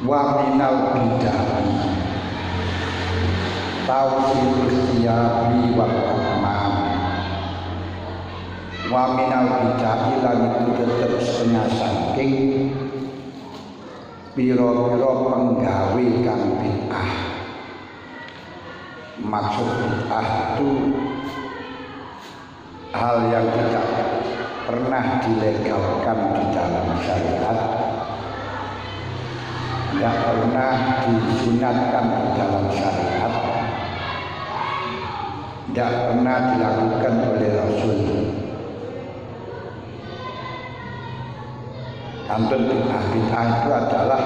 wa minal bid'ah tawfirul siyabi wal akmam wa minal bid'ah lan itu tetep setengah saking pira-pira penggawe kang bid'ah. Maksud bid'ah itu hal yang tidak pernah dilegalkan di dalam syariat, tidak pernah disunatkan di dalam syariat, tidak pernah dilakukan oleh Rasul. Kantun bid'ah itu adalah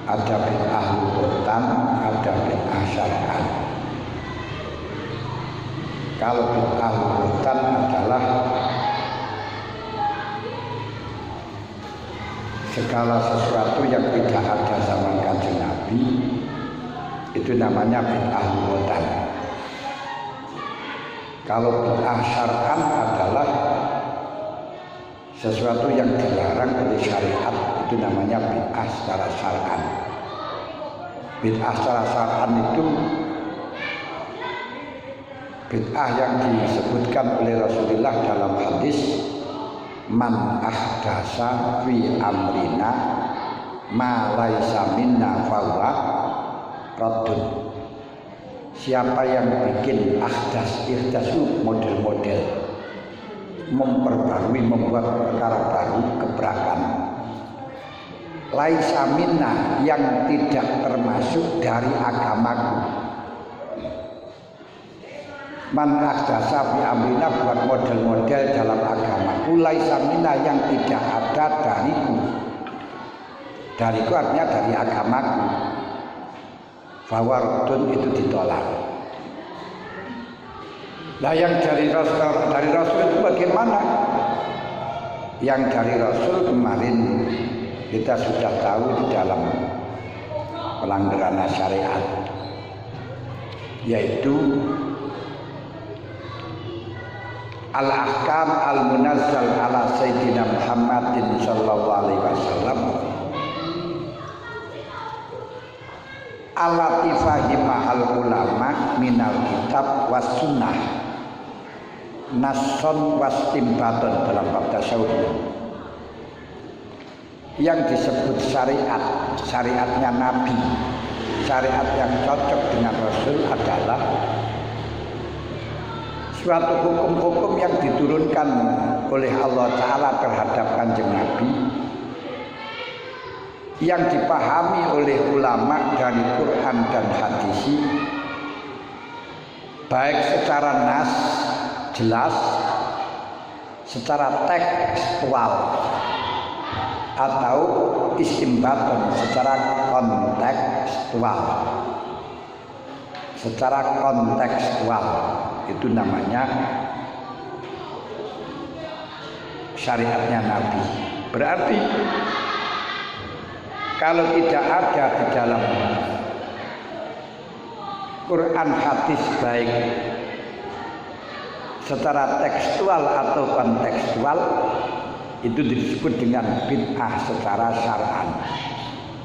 ada bid'ah lughatan, ada bid'ah syar'an. Kalau bid'ah lughatan adalah segala sesuatu yang tidak ada zaman Kanjeng Nabi, itu namanya bid'ah lughatan. Kalau bid'ah syar'an adalah sesuatu yang dilarang oleh syariat, itu namanya bid'ah secara syar'an. Bid'ah secara syar'an itu bid'ah yang disebutkan oleh Rasulullah dalam hadis man ahdasa fi amrina ma laisa minna fahuwa raddun. Siapa yang bikin ihdas itu model-model, memperbarui, membuat perkara baru, gebrakan, laisa minna, yang tidak termasuk dari agamaku. Man ahdasa fi amrina, buat model-model dalam agamaku, laisa minna, yang tidak ada dariku. Dariku artinya dari agamaku. Fawaradun, itu ditolak. Nah, yang dari Rasul itu bagaimana? Yang dari Rasul kemarin kita sudah tahu di dalam pelanggaran syariat, yaitu al-ahkam al-munazzal ala Sayyidina Muhammadin sallallahu alaihi wasallam alati fahimahal ulama minal kitab was sunnah nasson was timbaton dalam bab tasawuf. Yang disebut syariat, syariatnya Nabi, syariat yang cocok dengan Rasul adalah suatu hukum-hukum yang diturunkan oleh Allah Ta'ala terhadap Kanjeng Nabi, yang dipahami oleh ulama dari Quran dan hadis, baik secara nas jelas, secara tekstual, atau istimbaton secara kontekstual. Secara kontekstual itu namanya syariatnya Nabi. Berarti kalau tidak ada di dalam Quran hadis, baik secara tekstual atau kontekstual, itu disebut dengan bid'ah secara syar'an,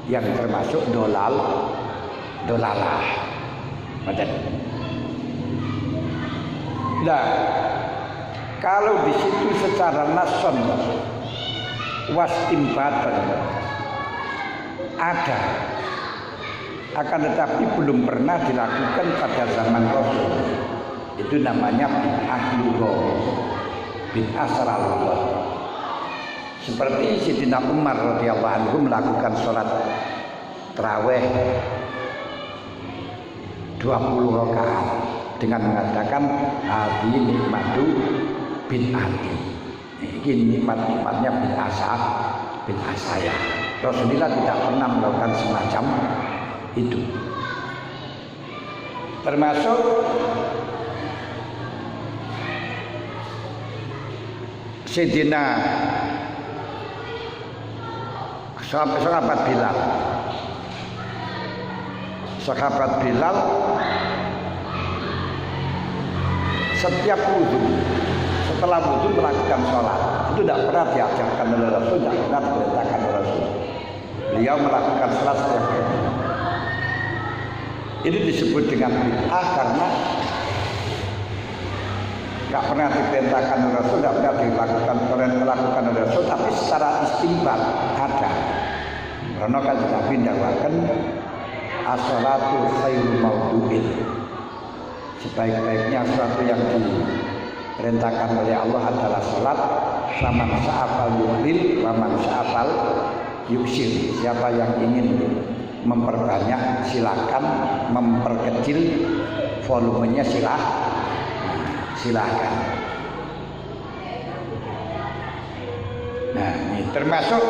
yang termasuk dolalah. Nah, kalau di situ secara nason wastimbaton ada, akan tetapi belum pernah dilakukan pada zaman Rasul, itu namanya bid'ah lughah, bid'ah secara lughah. Seperti Sayyidina Umar radhiyallahu anhu melakukan sholat tarawih 20 rakaat dengan mengatakan hadhi nikmatu bid'ati. Ini nikmat-nikmatnya bid'ah saya. Rasulullah tidak pernah melakukan semacam itu. Termasuk Sayyidina sahabat Bilal. Sahabat Bilal setiap wudu, setelah wudu melakukan sholat, itu tidak pernah diajarkan oleh Rasul, tidak pernah diperintahkan oleh Rasul. beliau melakukan salat setiap hari. Ini disebut dengan bid'ah karena nggak pernah diperintahkan oleh Rasul, nggak pernah dilakukan oleh Rasul, tapi secara istimbat ada. Karena kan Nabi dakwakan as-salatu khairu maudu'in, sebaik-baiknya sesuatu yang diperintahkan oleh Allah adalah salat. Faman sa'afal yuhlil wa man sa'afal yuksir. Siapa yang ingin memperbanyak silakan, memperkecil volumenya silahkan. Nah, ini termasuk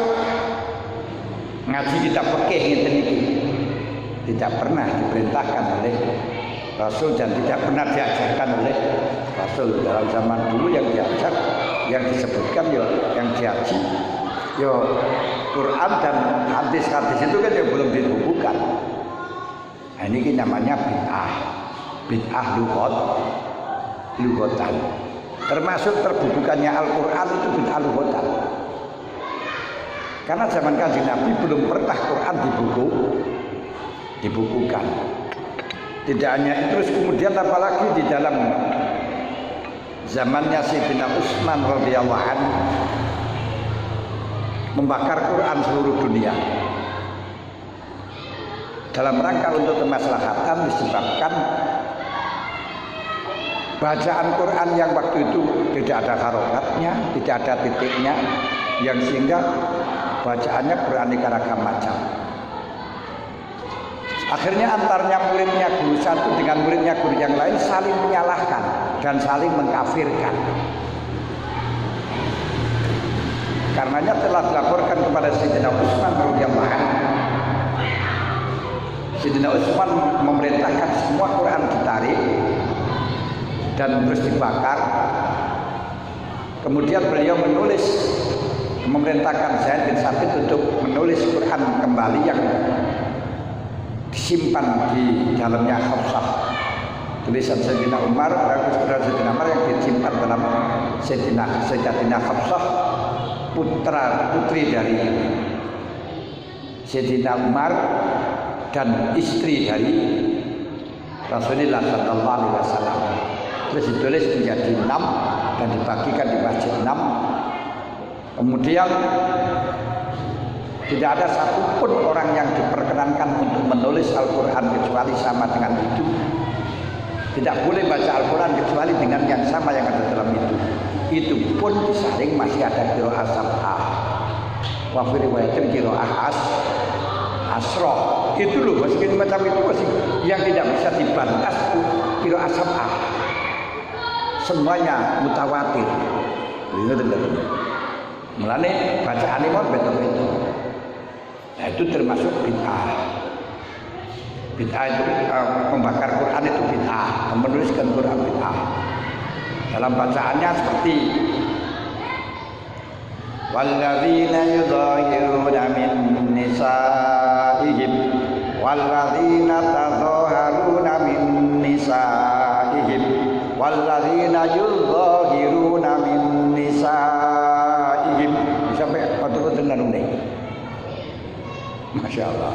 ngaji kitab fikih ngeten iki. Tidak pernah diperintahkan oleh Rasul dan tidak pernah diajarkan oleh Rasul. Dalam zaman dulu yang diajar, yang disebutkan yang diaji Quran dan hadis-hadis itu kan yang belum dibukukan. Nah, ini namanya bid'ah lughatan. Termasuk terbukukannya Al-Quran itu bid'ah lughatan. Karena zaman Kanjeng Nabi belum pernah Quran dibukukan. Tidak hanya itu, kemudian apalagi di dalam zamannya Sayyidina Utsman radhiyallahu anhu membakar Quran seluruh dunia dalam rangka untuk kemaslahatan, disebabkan bacaan Quran yang waktu itu tidak ada harokatnya, tidak ada titiknya, yang sehingga bacaannya beraneka ragam macam. Akhirnya antarnya muridnya guru satu dengan muridnya guru yang lain saling menyalahkan dan saling mengkafirkan. Karenanya telah dilaporkan kepada Sayyidina Utsman radhiyallahu anhu. Sayyidina Utsman memerintahkan semua Quran ditarik dan terus dibakar. Kemudian beliau memerintahkan Zaid bin Sabit untuk menulis Quran kembali yang disimpan di dalamnya Hafsah. Tulisan Sayyidina Umar, Sayyidina Umar yang disimpan dalam Sayyidatina Hafsah, putri dari Sayyidina Umar dan istri dari Rasulullah sallallahu alaihi wasallam. Terus ditulis menjadi 6 dan dibagikan di masjid 6. Kemudian tidak ada satupun orang yang diperkenankan untuk menulis Al-Quran kecuali sama dengan itu. Tidak boleh baca Al-Quran kecuali dengan yang sama yang ada dalam itu. Itu pun disaring masih ada qiraah sab'ah. Wa fi riwayatin qiraah asroh. Itu loh, meski macam itu masih yang tidak bisa dibantah qiraah sab'ah. Semuanya mutawatir. Mulane bacaan ini betul-betul. Nah, itu termasuk bid'ah. Bid'ah itu membakar Quran itu bid'ah, menuliskan Quran bid'ah. Dalam bacaannya seperti walladzina yudhahiruna min nisaihim walladzina tadhaharuna min nisaihim walladzina yudhahiruna min nisaihim sampai betul-betul nanune. Masya Allah.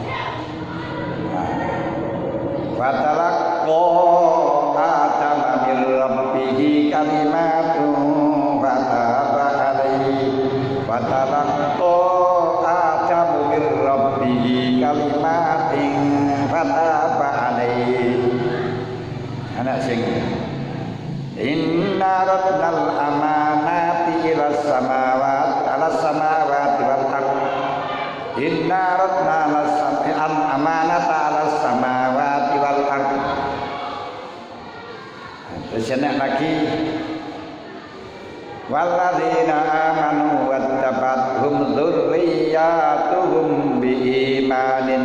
Fatalaqqa Adama min rabbihi kalimatun fataba alaihi. Fatalaqqa Adamu min rabbihi kalimatin fataba alaihi. Anak sing inna rabbal amanati ila samawati wal ardh. Inna radna al amanata ala samawati wal ardh. Terus lagi walladzina amanu wattabathum dzurriyyatuhum biimanin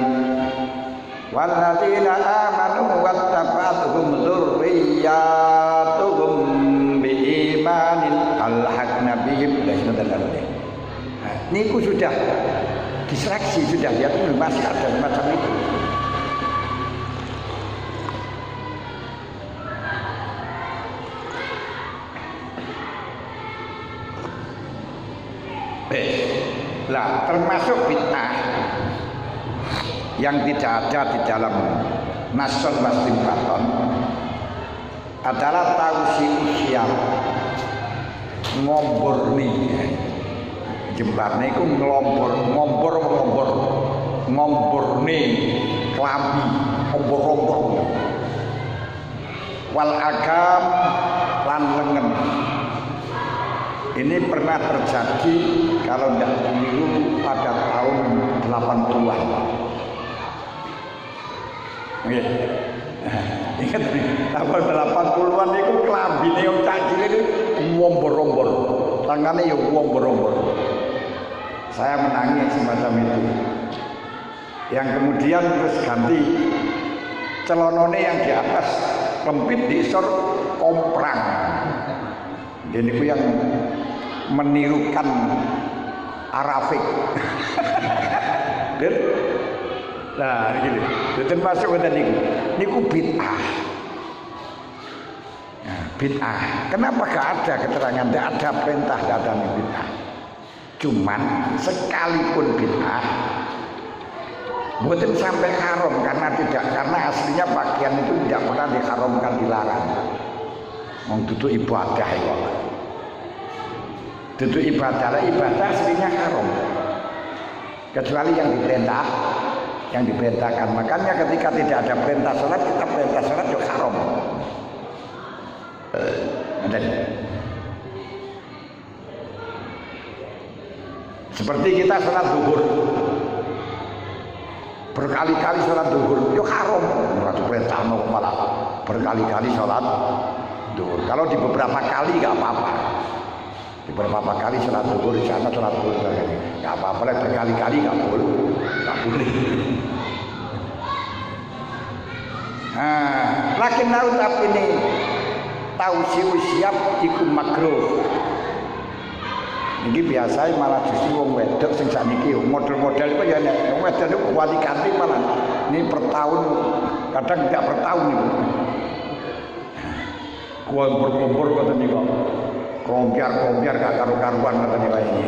walladzina amanu wattabathum dzurriyyatuhum biimanin alhaqna bihim. Niku sudah distraksi, sudah lihat masih ada macam itu. Lah termasuk bid'ah yang tidak ada di dalam nasul wastimbaton adalah tausiusiam ngomborni. Jembarne iku ngomborne klambi ngombor-ngombor. Wal agam lan lengen. Ini pernah terjadi kalau tidak keliru pada tahun 80-an. Nggih. Ingat nih, tahun 80-an itu klambine yang cak cilik ngombor-ngombor. Tangannya ya ngombor-ngombor. Saya menangis semacam itu. Yang kemudian terus ganti celonone yang di atas kempit diisor komprang. Jadi itu yang menirukan Arafik. Nah, gitu. Itu masuk ke niku bid'ah. Nah, bid'ah. Kenapa gak ada keterangan? Tidak ada perintah, tidak ada bid'ah. Cuman sekalipun bid'ah, bukan sampai haram karena aslinya pakaian itu tidak pernah diharamkan, dilarang. Itu ibadah ya. Itu ibadah aslinya haram. Kecuali yang diperintahkan. Makanya ketika tidak ada perintah sholat, kita perintah sholat juga haram. Seperti kita sholat zuhur, berkali-kali sholat zuhur, yuk haram. Ratu perintah malah berkali-kali sholat zuhur. Kalau di beberapa kali nggak apa-apa. Di beberapa kali sholat zuhur di sana sholat zuhur nggak apa-apa. Berkali-kali nggak boleh. Nah, lakin naut tapi ini tahu siap iku makruh. Ini biasa malah justru wong wedok sing sakniki model-model itu ya nek wong wedok itu wali-wali malah ini per tahun, kadang tidak per tahun itu. Kumpul-kumpul ngoten niku. Kompiar gak karu-karuan ngoten niku ini.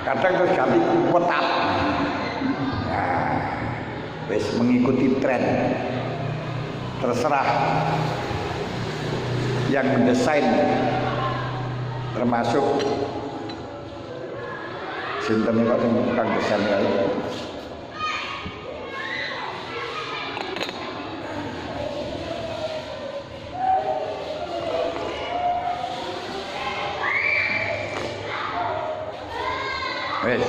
Kadang terus ganti wetat. Nah, wis mengikuti tren. Terserah yang mendesain termasuk sinten niku sing kang desain ya. Wes.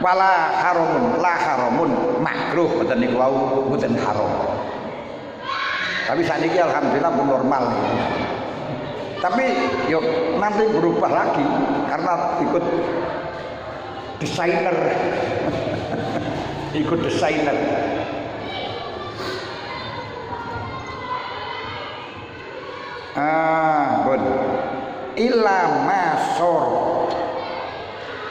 Wala haramun makruh mboten niku wau mboten haram. Tapi sakniki alhamdulillah pun normal. Tapi yuk nanti berubah lagi karena ikut desainer. Ikut desainer. Bon.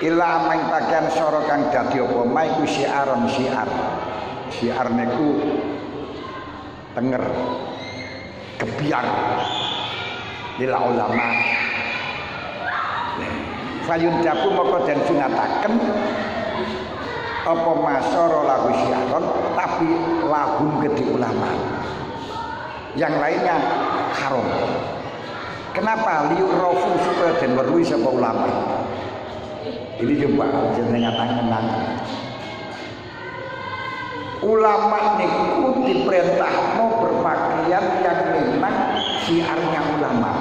Ila maing pakaian soro kang dadi apa ma iku syiar. Syiar niku tenger kebiar lil ulama. Fayun dapu maka den sunataken apa masoro lagu syiaron tapi lahum gede ulama. Yang lainnya haram. Kenapa? Liurafu supaya den weruhi sapa ulama. Ini coba jenengan angen-angen. Ulama niku diperintah mau berpakaian yang memang syiarnya ulama.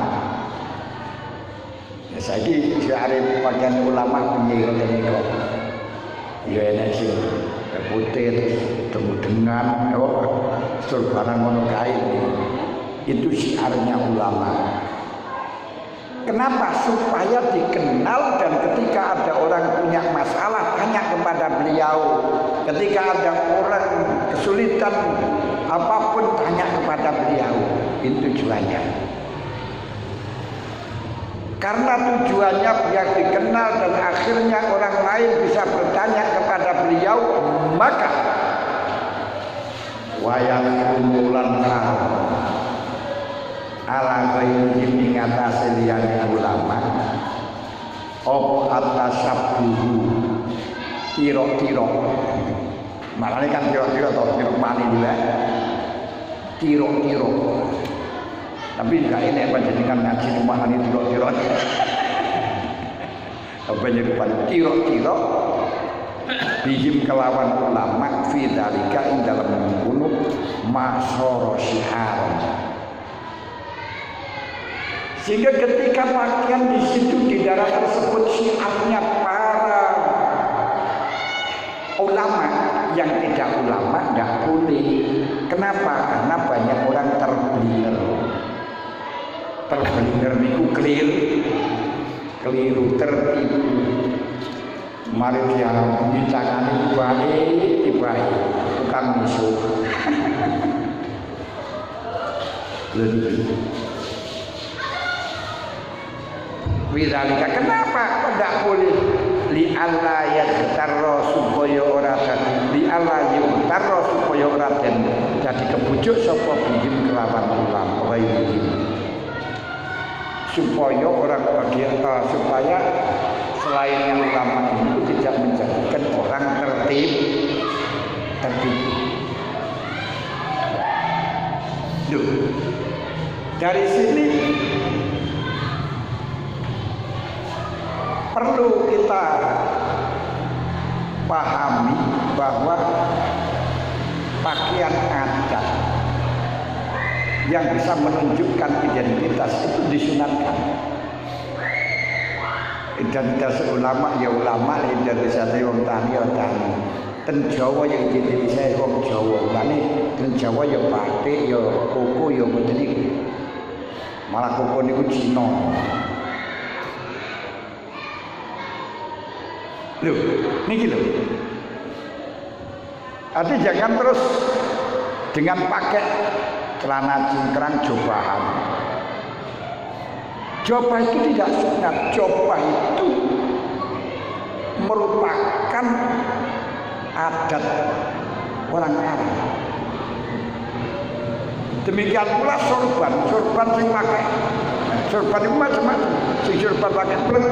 Ya saiki syiar pakaian ulama piye ngoten niku. Ya enek sing putih dengan surbanan ngono kae. Itu syiarnya ulama. Kenapa? Supaya dikenal dan ketika ada orang punya masalah tanya kepada beliau. Ketika ada orang kesulitan apapun tanya kepada beliau. Itu tujuannya. Karena tujuannya biar dikenal dan akhirnya orang lain bisa bertanya kepada beliau, maka wayang umulan ala ghairi ngatasi liyane ulama op atasab hisabuhu tiro-tiro. Malah kan tiro-tiro atau tiro mani juga. Tiro-tiro. Tapi enggak ini panjenengan ngaji mahani tiro-tiro. Apa jadi tiro-tiro bihim kelawan ulama fi dalika ing dalam mengkuno masoro syiar. Sehingga ketika pakaian di situ di daerah tersebut syiarnya para ulama, yang tidak ulama nggak boleh. Kenapa? Karena banyak orang terblinger. Terblinger niku keliru tertipu. Mari dia membicarakan baik, bukan musuh. Widzalika kenapa kok tidak boleh? Li alla yaghtarra supaya ora dadi li alla yaghtarra supaya ora dadi kebujuk sapa bihim kelawan ulama supaya orang bagian supaya selain yang ulama itu tidak menjadikan orang tertib. Duh. Dari sini perlu kita pahami bahwa pakaian adat yang bisa menunjukkan identitas itu disunatkan. Identitas ulama ya ulama, identitas wong tani ya tani. Ten Jawa ya identitas wong Jawa. Lane ten Jawa ya batik ya koko ya ngoten iki. Malah koko niku Cina. Loh, niki lho. Artinya jangan terus dengan pakai celana cingkrang jobahan. Jubah itu tidak sunat. Jubah itu merupakan adat orang Arab. Demikian pula sorban sing pakai. Sorban itu macam-macam. Si sorban pakai plus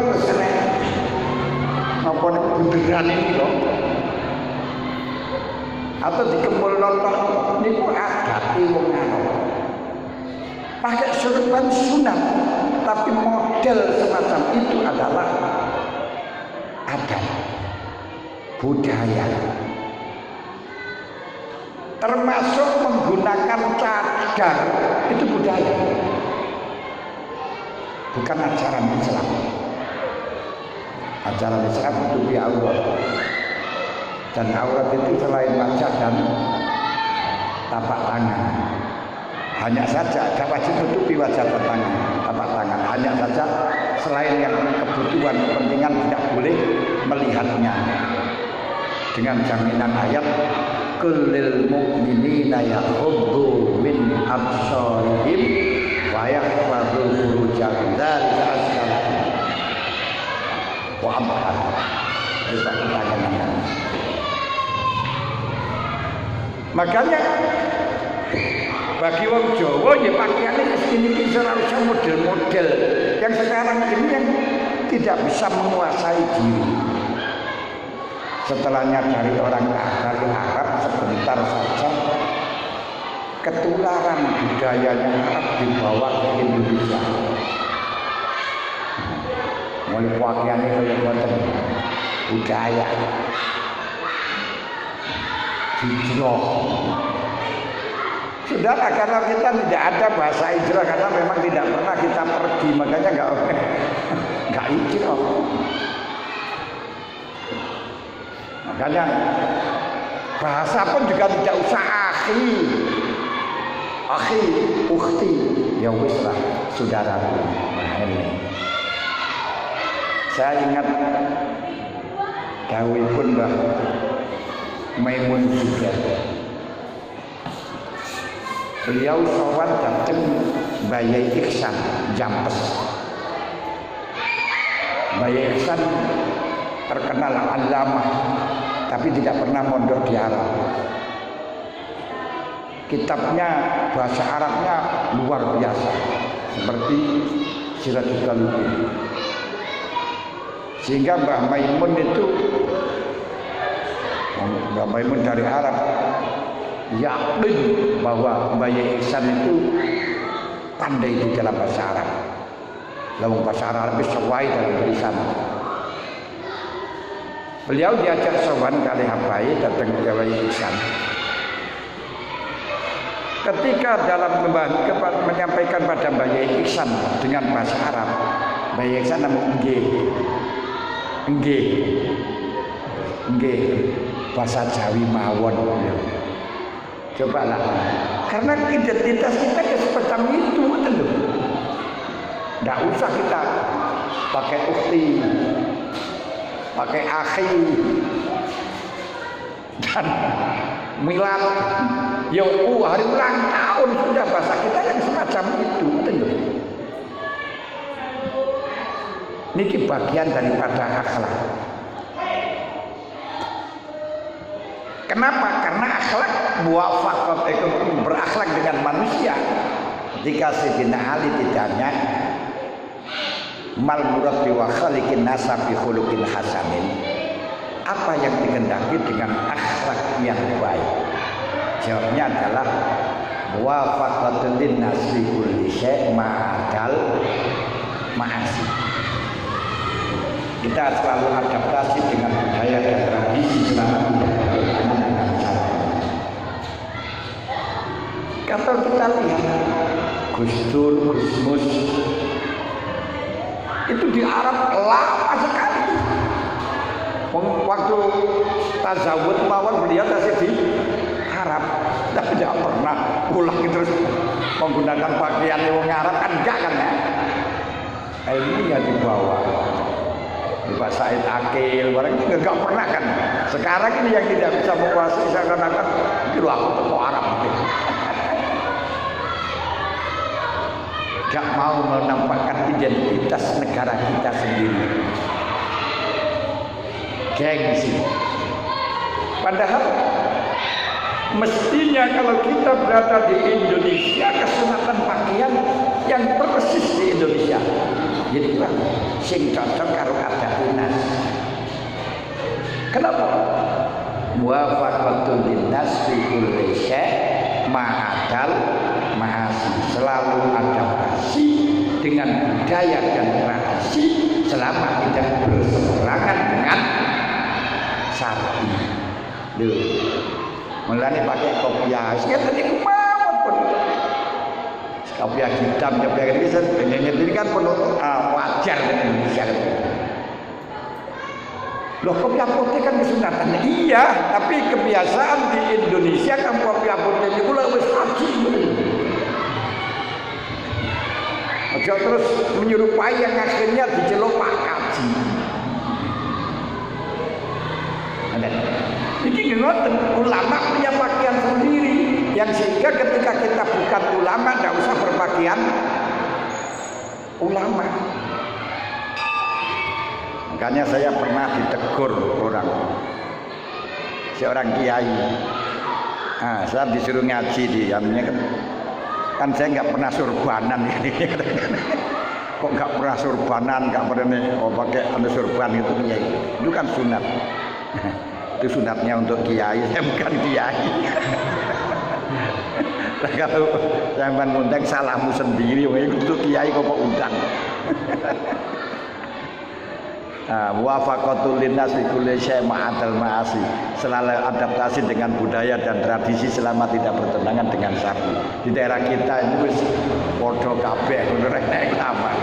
apa nih bunderan ini loh. Atau dikempul nonton ini pun adat wong Arab. Pakai sorban sunat. Tapi model semacam itu adalah adat budaya, termasuk menggunakan cadar itu budaya, bukan ajaran Islam. Ajaran Islam itu di aurat, dan aurat itu selain wajah dan tapak tangan. Hanya saja ada wajib tutupi wajah dan tangan, tapak tangan. Hanya saja selain yang kebutuhan kepentingan tidak boleh melihatnya. Dengan jaminan ayat kullil mu'minina yaghuddu min absarihim wa yahfazu furujahum dzalika azka wa amhar. Kita tangan. Makanya bagi wong Jawa ya pakaiannya ini ora usah model-model yang sekarang ini yang tidak bisa menguasai diri. Setelahnya dari orang Arab sebentar saja ketularan budayanya Arab dibawa ke Indonesia. Mulai pakaiannya kayak boten budaya hijrah. Saudara, karena kita tidak ada bahasa hijrah, karena memang tidak pernah kita pergi, makanya nggak hijrah. Makanya bahasa pun juga tidak usah akhi, ukhti, ya wis lah, saudara. Saya ingat dawuhipun Mbah Maimun juga. Beliau sowan datang Bayi Iksan Jampes. Bayi Iksan terkenal alamah, tapi tidak pernah mondok di Arab. Kitabnya bahasa Arabnya luar biasa, seperti Siratul Qalbi. Sehingga Mbah Maimun itu, Mbah Maimun dari Arab, yakin bahwa Mbah Yai Ihsan itu pandai di dalam bahasa Arab. Lalu bahasa Arab sesuai dalam tulisan. Beliau diajak sowan kali Habai datang ke Mbah Yai Ihsan. Ketika dalam menyampaikan pada Mbah Yai Ihsan dengan bahasa Arab, Mbah Yai Ihsan namun nggih bahasa Jawi mawon. Cobalah, karena identitas kita ya seperti itu, betul loh. Nggak usah kita pakai ukti, pakai akhi, dan milad, hari ulang tahun, sudah bahasa kita yang semacam itu, betul loh. Ini bagian daripada akhlak. Kenapa? Karena akhlak muwafaqah, berakhlak dengan manusia. Ketika Sayyidina Ali ditanya, mal murad bi wa khaliqin nasa bi khuluqin hasanin, apa yang dikehendaki dengan akhlak yang baik? Jawabnya adalah muwafaqatul linnas fi kulli syai' ma'adal ma'asi. Kita selalu adaptasi dengan budaya dan tradisi selama tidak bertentangan dengan syariat. Kalau kita lihat Gus Dur, Gus Mus itu di Arab lama sekali. Waktu tazawud mawon beliau masih di Arab, tapi tidak pernah pulang terus menggunakan pakaian yang Arab, kan enggak kan ya? Ilmunya dibawa. Pak Said Akil, orang itu enggak pernah kan. Sekarang ini yang tidak bisa menguasai seakan-akan itu aku tokoh Arab gitu. Gak mau menampakkan identitas negara kita sendiri. Gengsi. Padahal mestinya kalau kita berada di Indonesia, kesunatan pakaian yang persis di Indonesia. Jadi lah, sing cocok karo adat dinas. Kenapa? Muwafaqatul linnas fi kulli syai' ma'adal ma'asi. Selalu adaptasi dengan budaya dan tradisi selama tidak berseberangan dengan syar'i. Loh, mulane pakai kopiah. Sing tadi kemawon pun. Kopiah hitam, kopiah ini kan perlu wajar di Indonesia. Loh, kopiah putih kan kesunatan. Iya, tapi kebiasaan di Indonesia kan kopiah putih itu lah wis haji. Ojo terus menyerupai yang akhirnya diceluk Pak Kaji. Ini ngoten, ulama punya pakaian sendiri yang sehingga ketika kita bukan ulama tidak usah berpakaian ulama. Makanya saya pernah ditegur seorang kiai. Saya disuruh ngaji di namanya kan saya nggak pernah surbanan ini. Kok nggak pernah surbanan, nggak pernah pakai surban itu kiai. Itu kan sunat. Itu sunatnya untuk kiai, saya bukan kiai. Nah, kalau yang mengundang salahmu sendiri, itu kiai kok undang. Muwafaqatul linnas fi kulli syai' ma'adal ma'asi. Selalu adaptasi dengan budaya dan tradisi selama tidak bertentangan dengan syar'i. Di daerah kita itu wis padha kabeh ngono rek nek lama.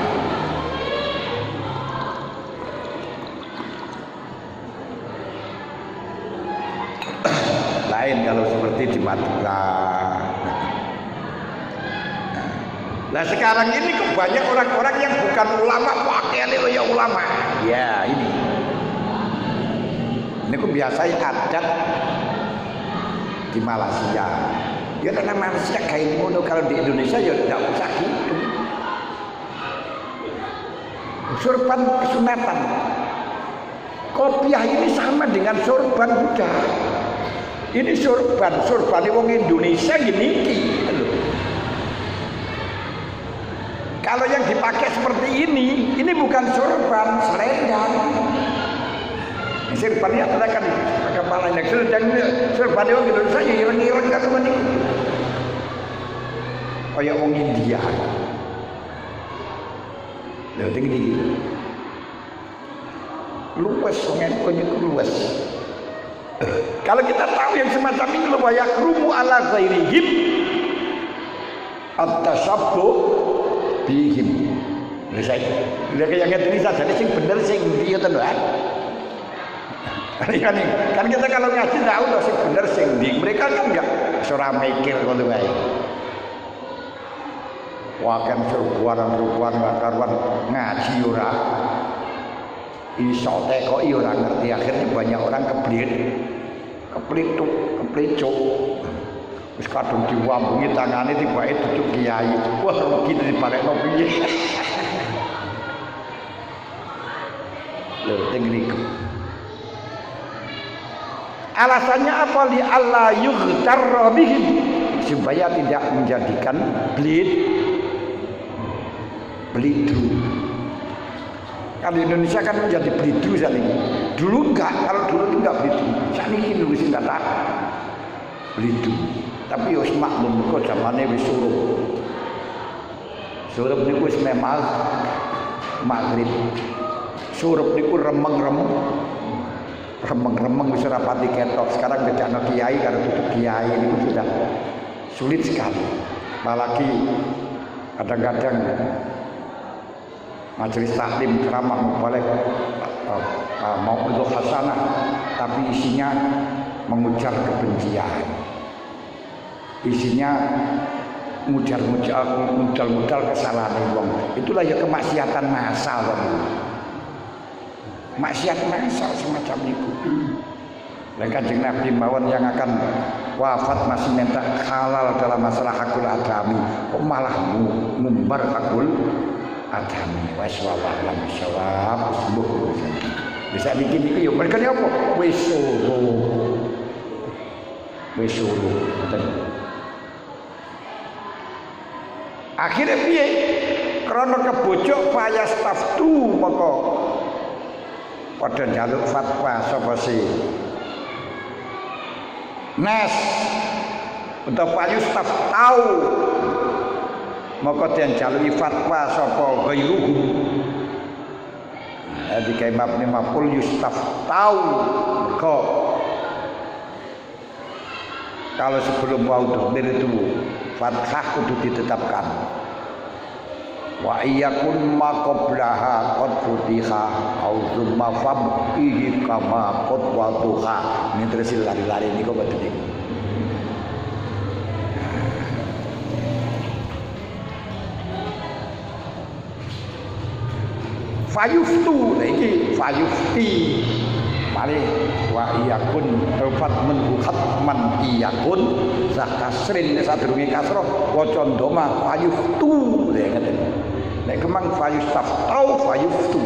Lain kalau seperti di Madura. Nah sekarang ini kok banyak orang-orang yang bukan ulama pakaiannya ya ulama. Ya ini kok biasa adat di Malaysia. Ya karena Malaysia kain mono, kalau di Indonesia ya tidak usah gitu. Surban kesunatan. Kopiah ini sama dengan surban Buddha. Ini surban wong Indonesia gini. Kalau yang dipakai seperti ini bukan surban, selendang. Serban ya kan kepala yang sedang serban itu Indonesia ya ireng-ireng kan teman itu. Kayak wong India. Lha tinggi. Luwes ngene luwes. Kalau kita tahu yang semacam ini loh ya rumu ala ghairihim at-tasabbu bihim. Lha yang ngene saja sing bener sing piye to lho. Kan kita kalau ngaji tahu loh sing bener sing ndi. Mereka kan enggak ora mikir ngono wae. Wakan seruan karuan ngaji ora iso tekoki ora ngerti akhirnya banyak orang keplicuk wis kadung diwambungi tangane tibake duduk kiai wah rugi diparekno piye lho tengriku alasannya apa li Allah yughtarra bihim supaya tidak menjadikan Blidru. Kalau Indonesia kan menjadi Blidru saat ini. Dulu enggak, kalau dulu itu enggak Blidru. Saat ini dulu sih enggak Blidru. Tapi wis maklum kok zamane wis surup. Surup niku wis memang maghrib. Surup niku remeng wis ora pati ketok. Sekarang bedakno kiai karo duduk kiai niku sudah sulit sekali. Apalagi kadang-kadang majelis taklim ceramah mubalek mau untuk hasanah tapi isinya mengujar kebencian, isinya mudal kesalahan wong. Itulah ya kemaksiatan massal, maksiat massal semacam itu. Dan Kanjeng Nabi mawon yang akan wafat masih minta halal dalam masalah hakul adami, kok malah ngumbar hakul adami. Waswalam syawab sembuh bisa bikin itu yuk mereka apa wis suruh akhirnya piye karena kebojok fayas taftu maka pada jaluk fatwa sapa sih nas untuk fayus taftau maka dia jalui fatwa sapa ghairuhu di kaimap ni maful yustaftau kok kalau sebelum wau dhamir itu fathah kudu ditetapkan wa iyakun ma qablaha qad futiha au dzumma fabihi kama qad watuha ini terus lari-lari niku betul iki fayuftu iki fayufti mari wa iyakun fatman khatman iyakun zakasrin sadurunge kasrah waca ndoma fayuftu ngeten nek kemang fayustaftau fayuftu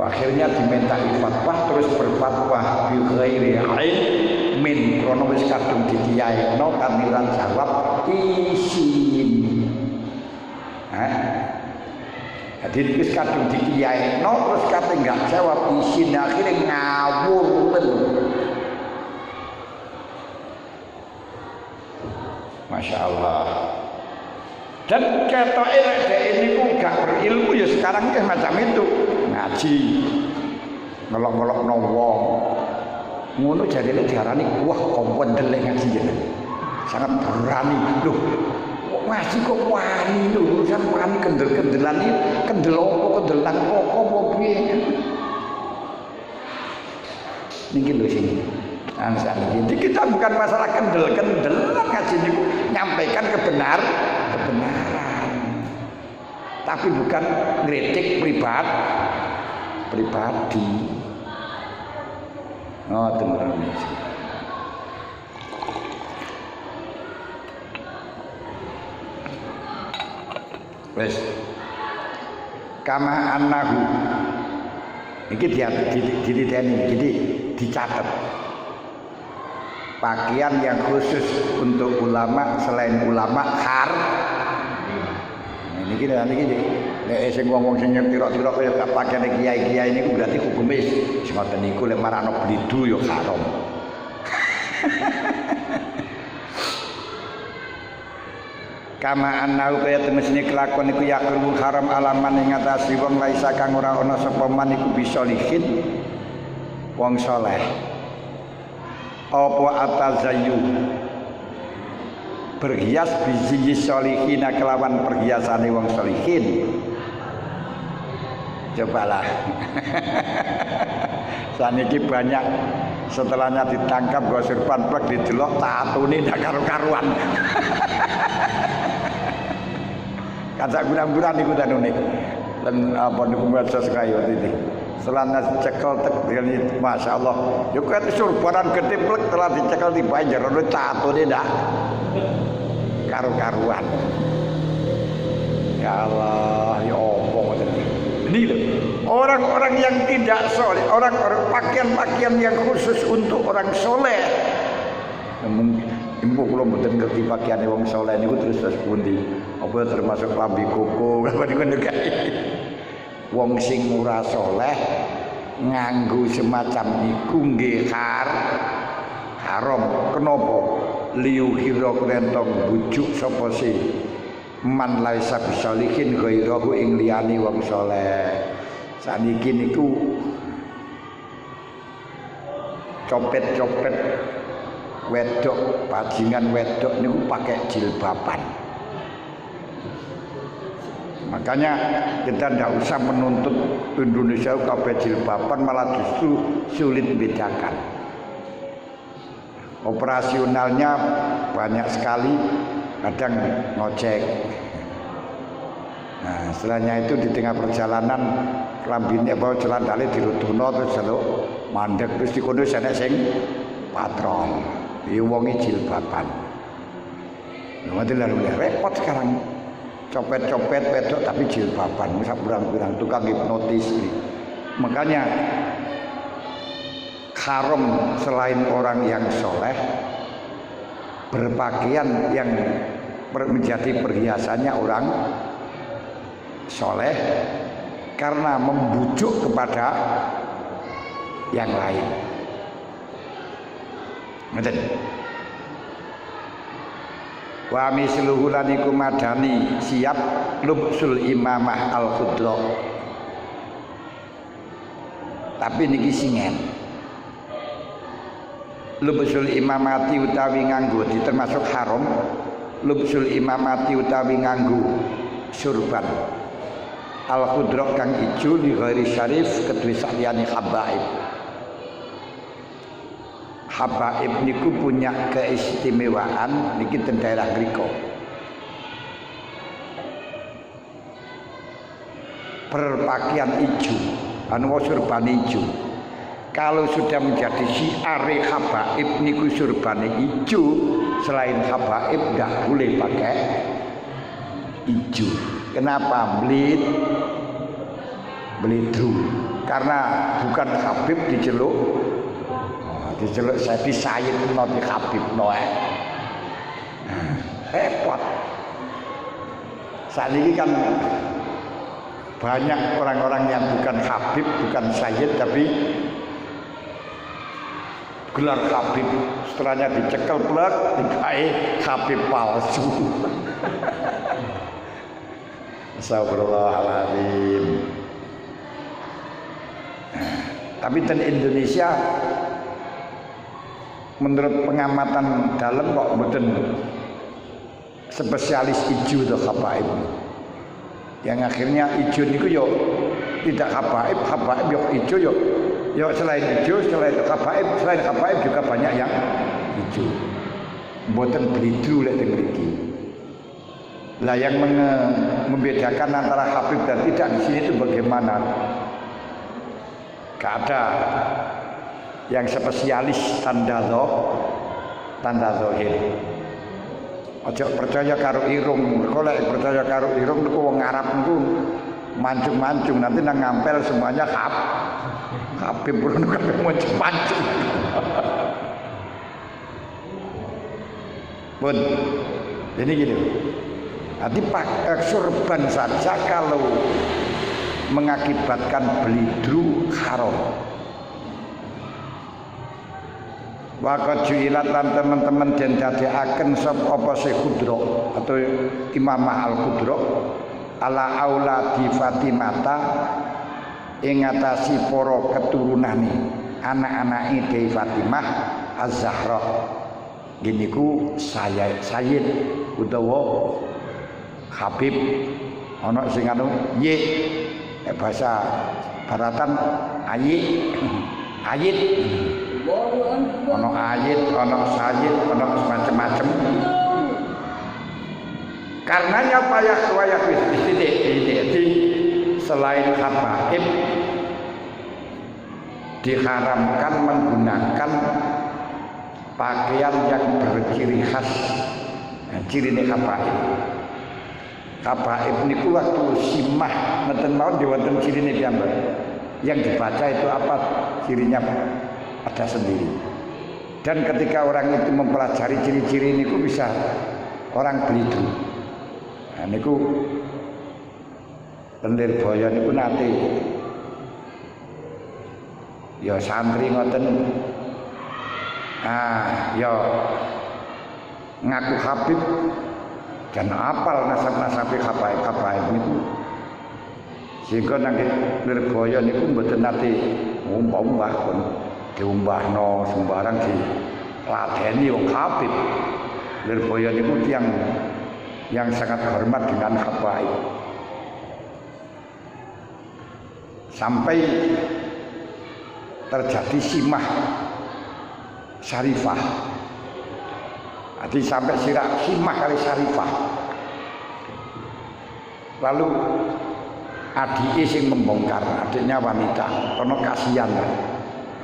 akhirnya diminta fatwa terus berfatwa bi ghairi ilmin krono wis kadung dikiyaino kamilan jawab isin jadi wis kadung dikiyaino terus kate enggak jawab isin akhirnya ngawur Masya Allah. Dan ketoke dek ini ku gak berilmu ya sekarang ini macam itu ngaji ngelok-ngelok wong ngono jadine diarani wah kompendel ngaji ya. Sangat berani loh. Ngaji kok wani lho urusan wani kendel-kendelan iki kendel kendelan apa piye. Niki lho sing jadi kita bukan masalah kendel-kendelan ngaji niku nyampaikan kebenaran tapi bukan ngritik pribadi. Oh, teman-teman. Wes kama annahu iki diteni iki dicatat pakaian yang khusus untuk ulama selain ulama ini Nek sing wong-wong sing ngerti-ngerti kaya gak pakene kiai-kiai niku berarti hukume sing ngoten niku lek marakno blidu ya haram. Kama annahu kaya temesine kelakon iku yakul haram alaman ing atase wong laisa kang ora ana sapa man iku bisa lihin wong saleh. Apa atazayyu berhias biji solihina kelawan perhiasane wong solihin. Cobalah. Saniki banyak setelahnya ditangkap gosir panplek didelok tatune ndak karu-karuan. Kancak gurang-gurang niku tanune. Dan apa niku medsos kaya iki. Selana cekel tek masyaallah. Yo kate surbanan gede plek telah dicekel di banjar ono tatune ndak karu-karuan. Ya Allah, ya apa ngoten iki. Ini loh, orang-orang yang tidak soleh, orang-orang pakaian-pakaian yang khusus untuk orang soleh. Mungkin kula mboten ngerti pakaiane wong soleh niku terus pundi. Apa termasuk lambi koko apa niku nek. Wong sing ora soleh nganggo semacam iku nggih haram. Kenapa? Liu hira klentong bujuk sapa sih man laisa bisalihin ghairahu ing liyane wong saleh. Saniki niku copet-copet wedok, bajingan wedok niku pakai jilbaban. Makanya kita tidak usah menuntut Indonesia kabeh jilbaban, malah justru sulit membedakan. Operasionalnya banyak sekali, kadang ngojek. Nah, setelahnya itu di tengah perjalanan klambine apa celandale dirutuhno terus jaluk mandek terus dikono enek sing patron. Iki wonge jilbaban. Ngoten lho repot sekarang. Copet-copet wedok tapi jilbaban, sak berang-berang tukang hipnotis. Makanya haram selain orang yang soleh berpakaian yang menjadi perhiasannya orang soleh karena membujuk kepada yang lain. Ngoten. Wa misluhu lan iku madani siap lubsul imamah al-khudra. Tapi niki singen. Lubsul imamati utawi nganggo termasuk haram. Lubsul imamati utawi nganggo surban al-khudra kang ijo li ghairi syarif kedue saliyane habaib. Habaib niku punya keistimewaan niki ten daerah mriko. Berpakaian ijo, anu surban ijo. Kalau sudah menjadi syiar habaib niku surbane ijo, selain habaib enggak boleh pakai ijo. Kenapa? Blidru. Karena bukan habib diceluk Sayyid Sayyid Nabi Habib Noe. Repot. Saat ini kan banyak orang-orang yang bukan Habib, bukan Sayyid, tapi gelar Habib. Setelahnya dicekel plek, dikai Habib palsu. Astagfirullahaladzim. Tapi di Indonesia menurut pengamatan dalam kok mboten spesialis ijo to habaib. Yang akhirnya ijo niku yo tidak habaib yo ijo yo selain ijo, selain habaib juga banyak yang ijo. Mboten blidru lek teng mriki. Lah yang membedakan antara habib dan tidak di sini itu bagaimana? Gak ada yang spesialis tanda zahir. Aja percaya karo irung. Kalau percaya karo irung niku wong Arab niku mancung-mancung nanti nang ngampel semuanya Habib Bruno kabeh mancung-mancung. Bun. Jadi gini. Nanti surban saja kalau mengakibatkan belidru haram. Waqad ju'ilat lan teman-teman den dadekaken sapa Khudra atau Imamah Al-Khudra ala auladi Fatimata ing ngatasi para keturunane anak-anake Dewi Fatimah Az-Zahra. Gini ku Sayyid utawa Habib ana sing anu ye bahasa Baratan ayit ana ayit ana Sayyid ana macam-macam. Karenanya payah istidik selain habaib diharamkan menggunakan pakaian yang berciri khas. Ciri ini habaib. Habaib niku waktu simah ngeten mawon wonten cirine piyambak. Yang dibaca itu apa? Cirinya ada sendiri. Dan ketika orang itu mempelajari ciri-ciri niku bisa orang belidu. Nah niku Pendir Boyo niku nate ya santri ngoten ya ngaku Habib dan apal nasab-nasabe habaib niku sehingga nang Lirboyo niku mboten nate umbah pun diumbahno sembarang diladeni wong Habib. Lirboyo niku yang sangat hormat dengan habaib. Sampai terjadi simah syarifah. Jadi sampai simah kali syarifah. Lalu adike sing membongkar, adiknya wanita, kono kasihan kan.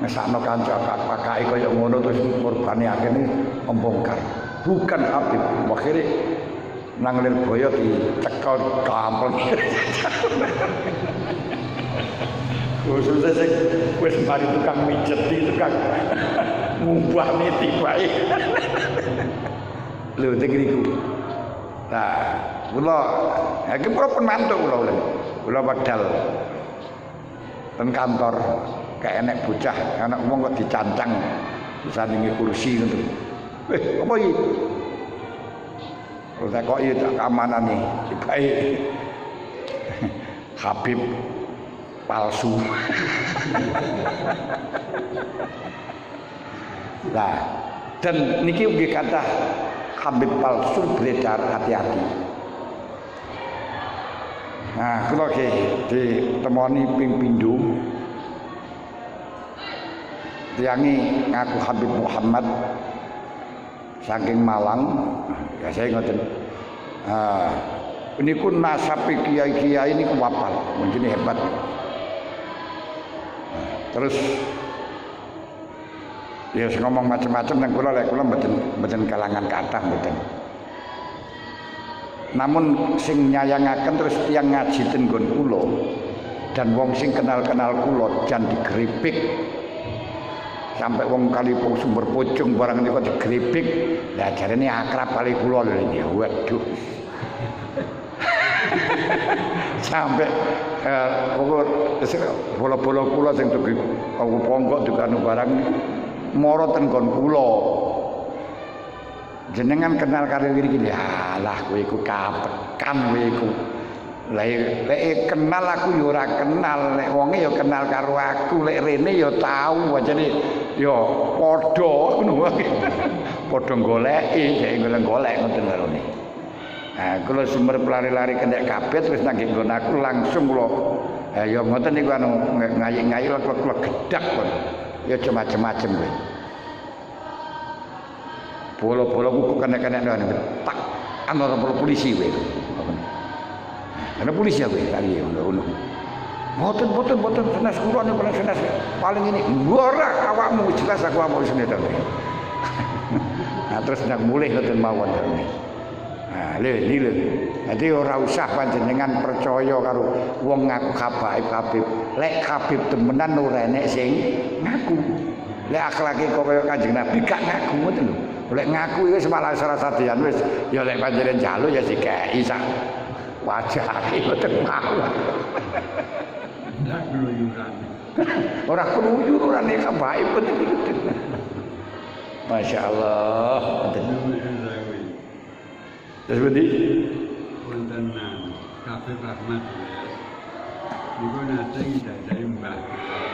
Mesakno kanca kakake kaya ngono terus korbane akhirnya membongkar. Bukan Habib, akhirnya nang Lirboyo dicekel gampang. Khususnya sing wis mari tukang mijeti, tukang ngubahne tibake. Lho teng niku. Nah, kula iki kula penmantuk kula wedal ten kantor kayak enek bocah, anak wong kok dicancang disandingi kursi ngono. Apa iki? Ora kok iki tak kamanane, baik. Habib palsu. Nah, dan niki nggih kathah Habib palsu beredar, hati-hati. Nah, kula nggih ditemoni ping pindho. Tiyangi ngaku Habib Muhammad saking Malang, ya saya ngoten. Ini pun nasab kiai-kiai ini kuwapal, mungkin hebat. Terus ya ngomong macam-macam nang kula lek kula mboten kalangan kathah mboten. Namun sing nyayangaken terus tiyang ngaji ten nggon kula dan wong sing kenal-kenal kula jan digripik sampai wong Kalipung Sumber Pucung barang niku digripik. Lah jarene akrab kali kula lho iki. Waduh. Sampai bola-bola kula sing tuku ponggok dukane barang mara ten nggon kula. Jenengan kenal karo iki alah kowe iku kapekan kowe iku. Lek kenal aku ya ora kenal, lek wonge ya kenal karo aku, lek rene ya tau wajane ya padha ngono wae. Padha goleki, dhek golek ngoten karone. Nah, kula sumber pelari-lari kendek kabeh terus nang nggon aku langsung kula ya ngoten niku anu ngayi-ngayi lek-lek gedak kon. Ya macam-macam kowe. Bola-bola kuku kena-kena tak ana polisi kowe. Ana polisi kowe kali ngono. Boten senes kula niku paling senes paling ini. Ora awakmu jelas aku apa isine to. Nah terus ndak mulih ngoten mawon. Nah, lho. Dadi ora usah panjenengan percaya karo wong ngaku habaib. Lek habib temenan ora enek sing ngaku. Lek akhlake kok kaya Kanjeng Nabi gak ngaku ngoten lho. Lek ngaku wis malah ora sadean wis ya lek panjenengan njaluk ya dikeki sak wajahe mboten mau. Ndak keluyuran. Ora keluyuran iki baik penting. Masya Allah. Terus berarti? Wonten Kafe Rahmat. Niku nate dari Mbah.